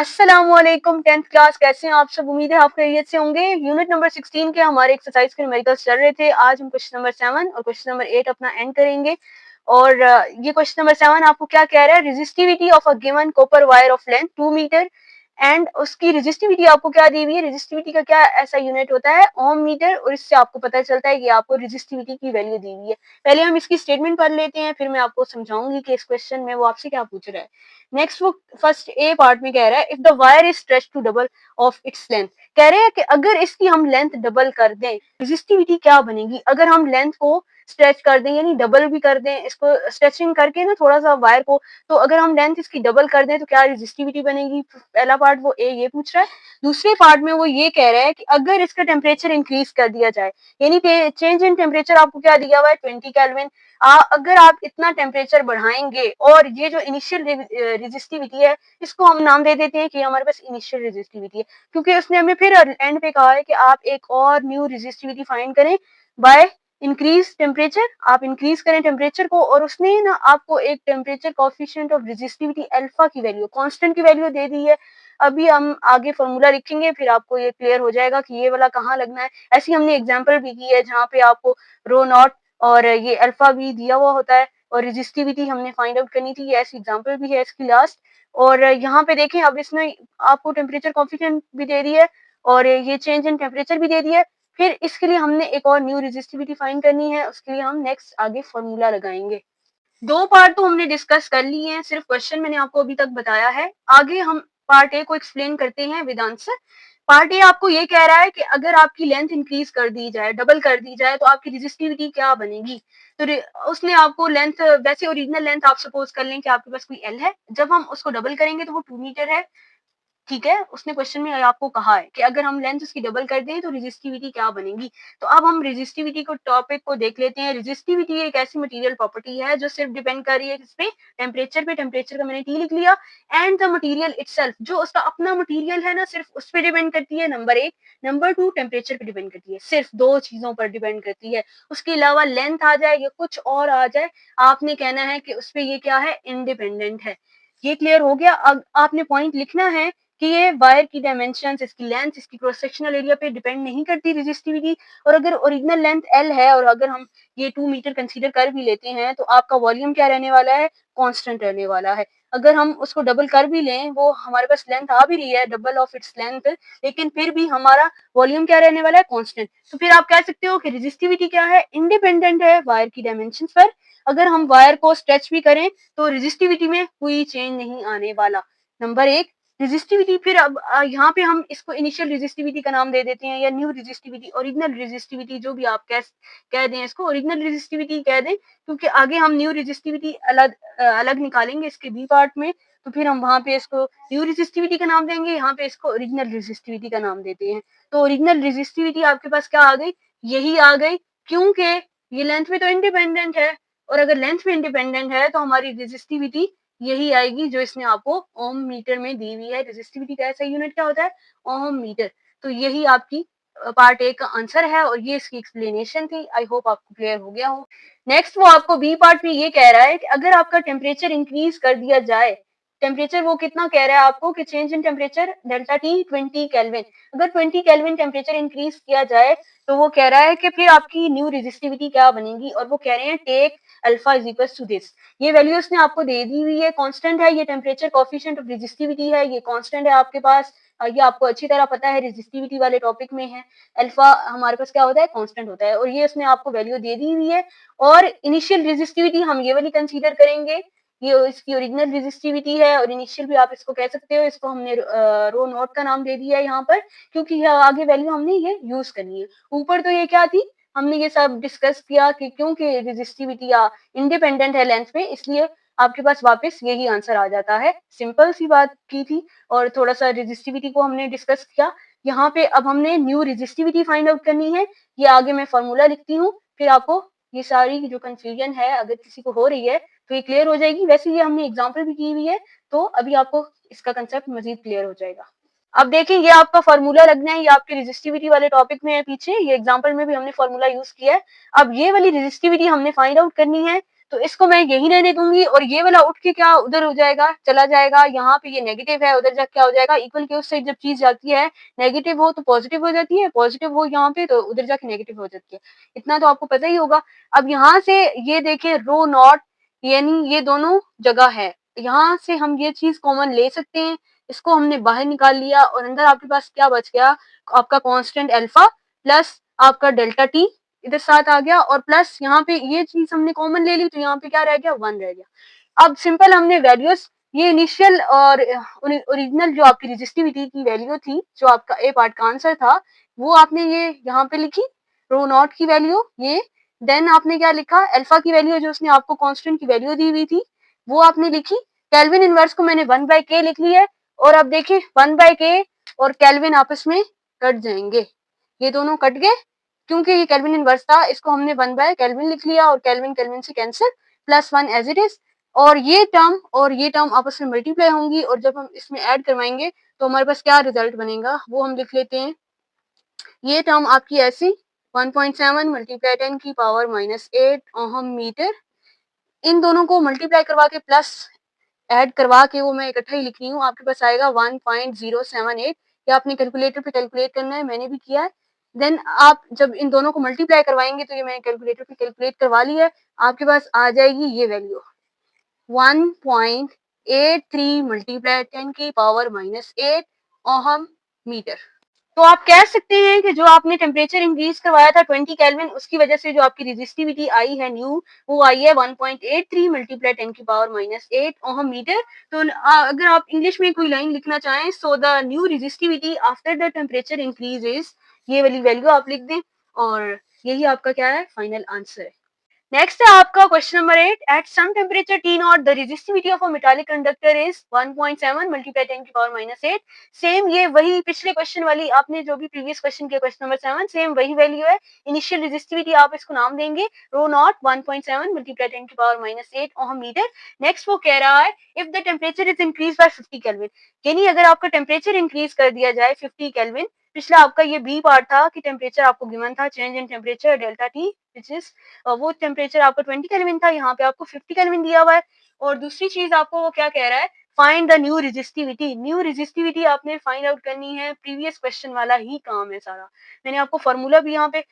अस्सलामुअलैकुम 10th class, कैसे हैं आप सब। उम्मीद है आप खैरियत से होंगे। यूनिट नंबर 16 के हमारे एक्सरसाइज के न्यूमेरिकल्स चल रहे थे। आज हम क्वेश्चन नंबर 7 और क्वेश्चन नंबर 8 अपना एंड करेंगे। और ये क्वेश्चन नंबर 7 आपको क्या कह रहा है, resistivity of a given copper wire of length 2 metre and उसकी रेजिस्टिविटी आपको क्या दी हुई है। रेजिस्टिविटी का क्या ऐसा यूनिट होता है, ओम मीटर, और इससे आपको पता चलता है कि आपको रेजिस्टिविटी की वैल्यू दी हुई है। पहले हम इसकी स्टेटमेंट पढ़ लेते हैं, फिर मैं आपको समझाऊंगी कि इस क्वेश्चन में वो आपसे क्या पूछ रहा है। नेक्स्ट वो फर्स्ट ए पार्ट में कह रहा है, if the wire is stretch to double of its length, कह रहे हैं कि अगर इसकी हम लेंथ डबल कर दें, रेजिस्टिविटी क्या बनेगी। अगर हम लेंथ को स्ट्रेच कर दें, यानी डबल भी कर दें, इसको स्ट्रेचिंग करके ना थोड़ा सा वायर को, तो अगर हम लेंथ इसकी डबल कर दें तो क्या रेजिस्टिविटी बनेगी। पहला पार्ट वो ए ये पूछ रहा है। दूसरे पार्ट में वो ये कह रहा है कि अगर इसका टेम्परेचर इंक्रीज कर दिया जाए, यानी चेंज इन टेम्परेचर आपको क्या दिया हुआ है 20 केल्विन। अगर आप इतना टेम्परेचर बढ़ाएंगे, और ये जो इनिशियल रेजिस्टिविटी है इसको हम नाम दे देते हैं कि हमारे पास इनिशियल रेजिस्टिविटी है, क्योंकि उसने हमें फिर एंड पे कहा है कि आप एक और न्यू रेजिस्टिविटी फाइंड करें बाय इंक्रीज टेम्परेचर। आप इंक्रीज करें टेम्परेचर को, और उसने ना आपको एक temperature coefficient of resistivity alpha की वैल्यू, कांस्टेंट की वैल्यू दे दी है। अभी हम आगे फॉर्मूला लिखेंगे, फिर आपको ये क्लियर हो जाएगा कि ये वाला कहाँ लगना है। ऐसी हमने एग्जांपल भी की है जहाँ पे आपको रो नॉट और ये अल्फा भी दिया हुआ होता है, और रेजिस्टिविटी हमने फाइंड आउट करनी थी। ये ऐसी एग्जांपल भी है इसकी लास्ट। और यहाँ पे देखें, अब इसने आपको टेम्परेचर कोफिशिएंट भी दे दी है, और ये चेंज इन टेम्परेचर भी दे दिया है। फिर इसके लिए हमने एक और न्यू रेजिस्टिविटी फाइंड करनी है, उसके लिए हम नेक्स्ट आगे फॉर्मूला लगाएंगे। दो पार्ट तो हमने डिस्कस कर लिए हैं, सिर्फ क्वेश्चन मैंने आपको अभी तक बताया है। आगे हम पार्ट ए को एक्सप्लेन करते हैं विद आंसर। पार्ट ए आपको ये कह रहा है कि अगर आपकी लेंथ इंक्रीज कर दी जाए, डबल कर दी जाए, तो आपकी रेजिस्टिविटी क्या बनेगी। तो उसने आपको लेंथ, वैसे ओरिजिनल लेंथ आप सपोज कर लें कि आपके पास कोई एल है, जब हम उसको डबल करेंगे तो वो 2 मीटर है। ठीक है, उसने क्वेश्चन में आपको कहा है कि अगर हम लेंथ उसकी डबल कर दें तो रेजिस्टिविटी क्या बनेगी। तो अब हम रेजिस्टिविटी को टॉपिक को देख लेते हैं। रेजिस्टिविटी एक ऐसी मटेरियल प्रॉपर्टी है जो सिर्फ डिपेंड कर रही है किस पे, टेम्परेचर पे। टेम्परेचर का मैंने टी लिख लिया। एंड द मटेरियल इटसेल्फ, जो उसका अपना मटेरियल है ना, सिर्फ उस पर डिपेंड करती है, नंबर एक। नंबर टू, टेम्परेचर पे डिपेंड करती है, सिर्फ दो चीजों पर डिपेंड करती है। उसके अलावा लेंथ आ जाए या कुछ और आ जाए, आपने कहना है कि उस पर ये क्या है, इंडिपेंडेंट है। ये क्लियर हो गया। अब आपने पॉइंट लिखना है कि ये वायर की डायमेंशंस, इसकी लेंथ, इसकी क्रॉस सेक्शनल एरिया पे डिपेंड नहीं करती रेजिस्टिविटी। और अगर ओरिजिनल लेंथ एल है, और अगर हम ये 2 मीटर कंसीडर कर भी लेते हैं, तो आपका वॉल्यूम क्या रहने वाला है, कांस्टेंट रहने वाला है। अगर हम उसको डबल कर भी लें, वो हमारे पास लेंथ आ भी रही है डबल ऑफ इट्स लेंथ, लेकिन फिर भी हमारा वॉल्यूम क्या रहने वाला है, कांस्टेंट। तो फिर आप कह सकते हो कि रेजिस्टिविटी क्या है, इंडिपेंडेंट है वायर की डायमेंशन पर। अगर हम वायर को स्ट्रेच भी करें तो रेजिस्टिविटी में कोई चेंज नहीं आने वाला। नंबर एक, रेजिस्टिविटी। फिर अब यहाँ पे हम इसको इनिशियल रेजिस्टिविटी का नाम दे देते हैं, या न्यू रेजिस्टिविटी, ओरिजिनल रेजिस्टिविटी, जो भी आप कह दें, इसको ओरिजिनल रेजिस्टिविटी कह दें, क्योंकि आगे हम न्यू रेजिस्टिविटी अलग निकालेंगे इसके बी पार्ट में। तो फिर हम वहां पे इसको न्यू रेजिस्टिविटी का नाम देंगे, यहाँ पे इसको ओरिजिनल रेजिस्टिविटी का नाम देते हैं। तो ओरिजिनल रेजिस्टिविटी आपके पास क्या आ गई, यही आ गई, क्योंकि ये लेंथ में तो इंडिपेंडेंट है, और अगर लेंथ में इंडिपेंडेंट है तो हमारी रेजिस्टिविटी यही आएगी जो इसने आपको ओम मीटर में दी हुई है। रेजिस्टिविटी का ऐसा यूनिट क्या होता है, ओम मीटर। तो यही आपकी पार्ट ए का आंसर है, और ये इसकी एक्सप्लेनेशन थी। आई होप आपको क्लियर हो गया हो। नेक्स्ट वो आपको बी पार्ट में ये कह रहा है कि अगर आपका टेम्परेचर इंक्रीज कर दिया जाए, टेम्परेचर वो कितना कह रहा है आपको कि change in temperature delta T 20 kelvin, अगर 20 केल्विन टेम्परेचर इंक्रीज किया जाए, तो वो कह रहा है कि फिर आपकी न्यू रेजिस्टिविटी क्या बनेगी। और वो कह रहे हैं take alpha is equal to this. ये वैल्यू उसने आपको दे दी हुई है, कांस्टेंट है, ये टेम्परेचर कोफिशिएंट ऑफ रेजिस्टिविटी है, ये कांस्टेंट है आपके पास। ये आपको अच्छी तरह पता है, रेजिस्टिविटी वाले टॉपिक में है। अल्फा हमारे पास क्या होता है, कांस्टेंट होता है, और ये उसने आपको वैल्यू दे दी हुई है। और इनिशियल रेजिस्टिविटी हम ये वाली कंसीडर करेंगे, ये इसकी ओरिजिनल रेजिस्टिविटी है, और इनिशियल भी आप इसको कह सकते हो। इसको हमने रो नोट का नाम दे दिया है यहाँ पर, क्योंकि आगे वैल्यू हमने ये यूज करनी है। ऊपर तो ये क्या थी, हमने ये सब डिस्कस किया कि क्योंकि रेजिस्टिविटी या इंडिपेंडेंट है लेंथ में, इसलिए आपके पास वापस यही आंसर आ जाता है। सिंपल सी बात की थी, और थोड़ा सा रेजिस्टिविटी को हमने डिस्कस किया। यहाँ पे अब हमने न्यू रेजिस्टिविटी फाइंड आउट करनी है। ये आगे मैं फॉर्मूला लिखती हूँ, फिर आपको ये सारी जो कंफ्यूजन है, अगर किसी को हो रही है, तो ये क्लियर हो जाएगी। वैसे ये हमने एग्जाम्पल भी की हुई है, तो अभी आपको इसका कंसेप्ट मजीद क्लियर हो जाएगा। अब देखिए, ये आपका फॉर्मूला लगना है, ये आपके रेजिस्टिविटी वाले टॉपिक में है पीछे, ये एग्जांपल में भी हमने फॉर्मूला यूज किया है। अब ये वाली रेजिस्टिविटी हमने फाइंड आउट करनी है, तो इसको मैं यही रहने दूंगी और ये वाला उठ के क्या उधर हो जाएगा, चला जाएगा। यहाँ पे ये नेगेटिव है, उधर जाके क्या हो जाएगा, इक्वल के उस साइड जब चीज जाती है नेगेटिव हो तो पॉजिटिव हो जाती है, पॉजिटिव हो यहाँ पे तो उधर जाके नेगेटिव हो जाती है। इतना तो आपको पता ही होगा। अब यहाँ से ये देखें रो नॉट, यानी ये दोनों जगह है, यहाँ से हम ये चीज कॉमन ले सकते हैं। इसको हमने बाहर निकाल लिया और अंदर आपके पास क्या बच गया, आपका कांस्टेंट अल्फा प्लस आपका डेल्टा टी इधर साथ आ गया, और प्लस यहाँ पे ये चीज हमने कॉमन ले ली तो यहाँ पे क्या रह गया, 1 रह गया। अब सिंपल हमने वैल्यूज, ये इनिशियल और ओरिजिनल जो आपकी रेजिस्टिविटी की वैल्यू थी, जो आपका ए पार्ट का आंसर था, वो आपने ये यहाँ पे लिखी रो नॉट की वैल्यू ये, देन आपने क्या लिखा, अल्फा की वैल्यू जो उसने आपको कांस्टेंट की वैल्यू दी हुई थी वो आपने लिखी। केल्विन इनवर्स को मैंने 1/k लिख लिया है, और अब देखिए 1/k और केल्विन आपस में कट जाएंगे, ये दोनों कट गए क्योंकि ये केल्विन इनवर्स था, इसको हमने 1/केल्विन लिख लिया और केल्विन केल्विन से कैंसिल, +1 एज इट इज। और ये टर्म आपस में मल्टीप्लाई होंगी, और जब हम इसमें ऐड करवाएंगे तो हमारे पास क्या रिजल्ट बनेगा वो हम लिख लेते हैं। ये टर्म आपकी ऐसी 1.7 मल्टीप्लाई 10⁻⁻8 ओहम मीटर, इन दोनों को मल्टीप्लाई करवा के प्लस ऐड करवा के वो मैं इकट्ठा ही लिख रही हूँ, आपके पास आएगा 1.078। ये आपने कैलकुलेटर पे कैलकुलेट करना है, मैंने भी किया है। देन आप जब इन दोनों को मल्टीप्लाई करवाएंगे तो ये मैंने कैलकुलेटर पे कैलकुलेट करवा लिया है, आपके पास आ जाएगी ये वैल्यू 1.83 मल्टीप्लाई 10⁻⁸ ओहम मीटर। तो आप कह सकते हैं कि जो आपने टेम्परेचर इंक्रीज करवाया था 20 केल्विन, उसकी वजह से जो आपकी रेजिस्टिविटी आई है न्यू, वो आई है 1.83 मल्टीप्लाई 10⁻⁸ ओहम मीटर। तो अगर आप इंग्लिश में कोई लाइन लिखना चाहें, so the new resistivity after the temperature increase is, ये वाली वैल्यू आप लिख दें, और यही आपका क्या है, फाइनल आंसर है। नेक्स्ट है आपका question number 8, at some temperature t naught the resistivity of a metallic conductor is 1.7 multiply 10⁻⁸। Same ये वही पिछले क्वेश्चन वाली, आपने जो भी प्रीवियस क्वेश्चन किया क्वेश्चन नंबर 7, सेम वही वैल्यू है। इनिशियल रेजिस्टिविटी आप इसको नाम देंगे rho naught 1.7 multiply 10⁻⁸ ohm metre. Next वो कह रहा है if the temperature is increase by 50 kelvin, यानी अगर आपका टेम्परेचर इंक्रीज कर दिया जाए 50 केल्विन, पिछला आपका ये बी पार्ट था कि टेम्परेचर आपको गिवन था change in temperature delta T which is, वो टेम्परेचर आपको 20 केल्विन था, यहाँ पे आपको 50 केल्विन दिया हुआ है। और दूसरी चीज आपको वो क्या कह रहा है, find the new resistivity. New resistivity आपने फाइंड आउट करनी है, प्रीवियस क्वेश्चन वाला ही काम है सारा। मैंने आपको फॉर्मूला भी यहाँ पे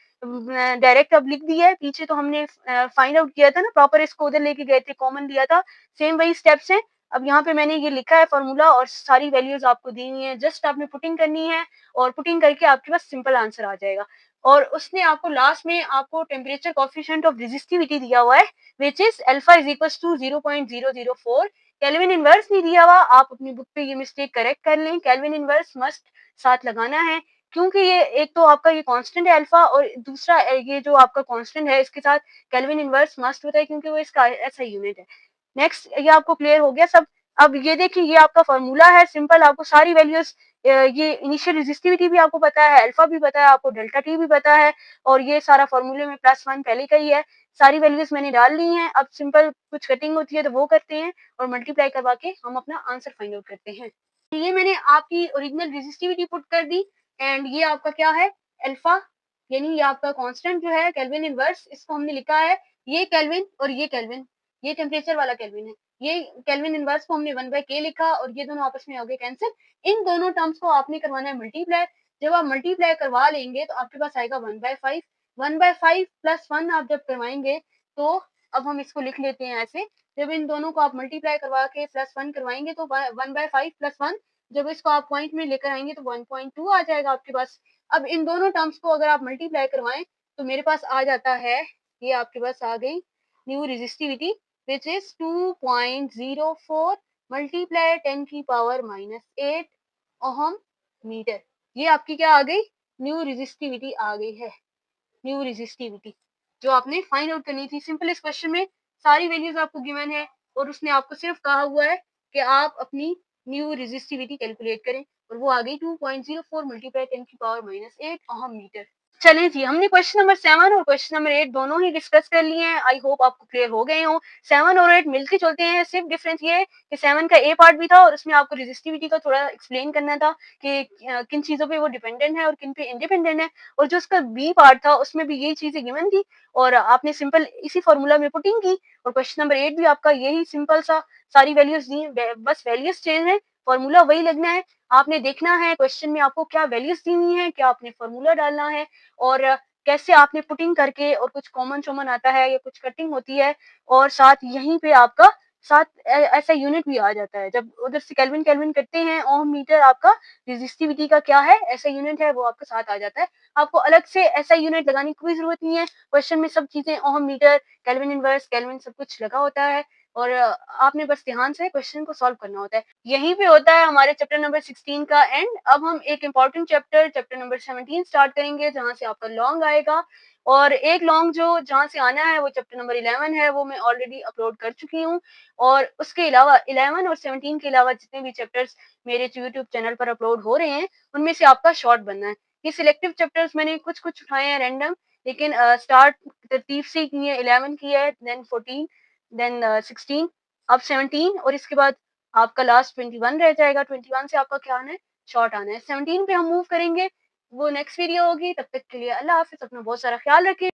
डायरेक्ट अब लिख दिया है, पीछे तो हमने फाइंड आउट किया था ना, प्रॉपर इसको उधर लेके गए थे, कॉमन लिया था, सेम वही स्टेप्स हैं। अब यहाँ पे मैंने ये लिखा है फॉर्मूला और सारी वैल्यूज आपको दी हुई है, जस्ट आपने पुटिंग करनी है और पुटिंग करके आपके पास सिंपल आंसर आ जाएगा। और उसने आपको लास्ट में आपको टेम्परेचर कोफिशिएंट ऑफ रेजिस्टिविटी दिया हुआ है which is alpha is equals to 0.004। Kelvin inverse नहीं दिया हुआ, आप अपनी बुक पे ये मिस्टेक करेक्ट कर लें, केल्विन इनवर्स मस्ट साथ लगाना है, क्योंकि ये एक तो आपका ये कांस्टेंट है अल्फा, और दूसरा ये जो आपका कांस्टेंट है इसके साथ केल्विन इनवर्स मस्ट होता है क्योंकि वो इसका ऐसा यूनिट है। नेक्स्ट ये आपको क्लियर हो गया सब। अब ये देखिए ये आपका फॉर्मूला है सिंपल, आपको सारी वैल्यूज, ये इनिशियल रेजिस्टिविटी भी आपको पता है, अल्फा भी पता है, आपको डेल्टा टी भी पता है, और ये सारा फॉर्मूले में +1 पहले का ही है। सारी वैल्यूज मैंने डाल ली हैं, अब सिंपल कुछ कटिंग होती है तो वो करते हैं और मल्टीप्लाई करवा के हम अपना आंसर फाइंड आउट करते हैं। ये मैंने आपकी ओरिजिनल रेजिस्टिविटी पुट कर दी, एंड ये आपका क्या है, अल्फा, यानी ये आपका कांस्टेंट जो है केल्विन इनवर्स, इसको हमने लिखा है, ये केल्विन और ये केल्विन, ये टेम्परेचर वाला केल्विन है, ये केल्विन इनवर्स को हमने 1/k लिखा और ये दोनों आपस में हो गए कैंसिल। इन दोनों टर्म्स को आपने करवाना है मल्टीप्लाई, जब आप मल्टीप्लाई करवा लेंगे तो आपके पास आएगा 1/5। 1/5 +1 आप जब करवाएंगे तो अब हम इसको लिख लेते हैं ऐसे, जब इन दोनों को आप मल्टीप्लाई करवा के +1 करवाएंगे तो 1/5 +1, जब इसको आप पॉइंट में लेकर आएंगे तो 1.2 आ जाएगा आपके पास। अब इन दोनों टर्म्स को अगर आप मल्टीप्लाई करवाएं तो मेरे पास आ जाता है, ये आपके पास आ गई new resistivity which is 2.04 multiply 10⁻⁸ ohm metre. ये आपकी क्या आ गई, न्यू रेजिस्टिविटी आ गई है, न्यू रेजिस्टिविटी जो आपने फाइंड आउट करनी थी। सिंपल इस क्वेश्चन में सारी वैल्यूज आपको गिवन है और उसने आपको सिर्फ कहा हुआ है कि आप अपनी न्यू रेजिस्टिविटी कैलकुलेट करें, और वो आ गई 2.04 मल्टीप्लाई 10⁻⁸ ओहम मीटर। चलें जी, हमने क्वेश्चन नंबर 7 और क्वेश्चन नंबर 8 दोनों ही डिस्कस कर लिए हैं। आई होप आपको क्लियर हो गए हों। 7 और 8 मिलते-जुलते हैं, सिर्फ़ डिफरेंस ये है कि 7 का ए पार्ट भी था और उसमें आपको रेसिस्टिविटी का थोड़ा एक्सप्लेन करना था कि किन चीज़ों पे वो डिपेंडेंट है और किन पे इंडिपेंडेंट है। और जो उसका बी पार्ट था, उसमें भी यही चीज़ें गिवन थी और आपने सिंपल इसी फ़ॉर्मूला में पुटिंग की और क्वेश्चन नंबर 8 भी आपका यही सिंपल सा सारी वैल्यूज़ दी हैं, बस वैल्यूज़ चेंज हैं, फ़ॉर्मूला वही लगना है। आपने देखना है क्वेश्चन में आपको क्या वैल्यूज़ दी हुई हैं, क्या आपने फ़ॉर्मूला डालना है और कैसे आपने पुटिंग करके और कुछ कॉमन-शॉमन आता है या कुछ कटिंग होती है और साथ यहीं पे आपका साथ ऐसा यूनिट भी आ जाता है। जब उधर से केल्विन करते हैं, ओम मीटर आपका रेजिस्टिविटी का क्या है, ऐसा यूनिट है वो आपके साथ आ जाता है। आपको अलग से ऐसा यूनिट लगाने की कोई ज़रूरत नहीं है। क्वेश्चन में सब चीज़ें ओम मीटर, केल्विन इनवर्स, केल्विन सब कुछ लगा होता है और आपने बस ध्यान से क्वेश्चन को सॉल्व करना होता है। यहीं पे होता है हमारे चैप्टर नंबर 16 का एंड। अब हम एक इम्पोर्टेंट चैप्टर नंबर 17 स्टार्ट करेंगे जहाँ से आपका लॉन्ग आएगा और एक लॉन्ग जो जहाँ से आना है वो चैप्टर नंबर 11 है, वो मैं ऑलरेडी अपलोड कर चुकी हूँ और उसके अलावा 11 और 17 के अलावा जितने भी चैप्टर्स मेरे यूट्यूब चैनल पर अपलोड हो रहे हैं, उनमें से आपका शॉर्ट बनना है। ये सिलेक्टिव चैप्टर्स मैंने कुछ-कुछ उठाए हैं रैंडम, लेकिन स्टार्ट तरतीब से की है, 11 की है, देन 14, देन 16, अब 17 और इसके बाद आपका लास्ट 21 रह जाएगा। 21 से आपका क्या आना है? शॉर्ट आना है। 17 पे हम मूव करेंगे, वो नेक्स्ट वीडियो होगी। तब तक के लिए अल्लाह हाफ़िज़, अपना बहुत सारा ख़्याल रखिए।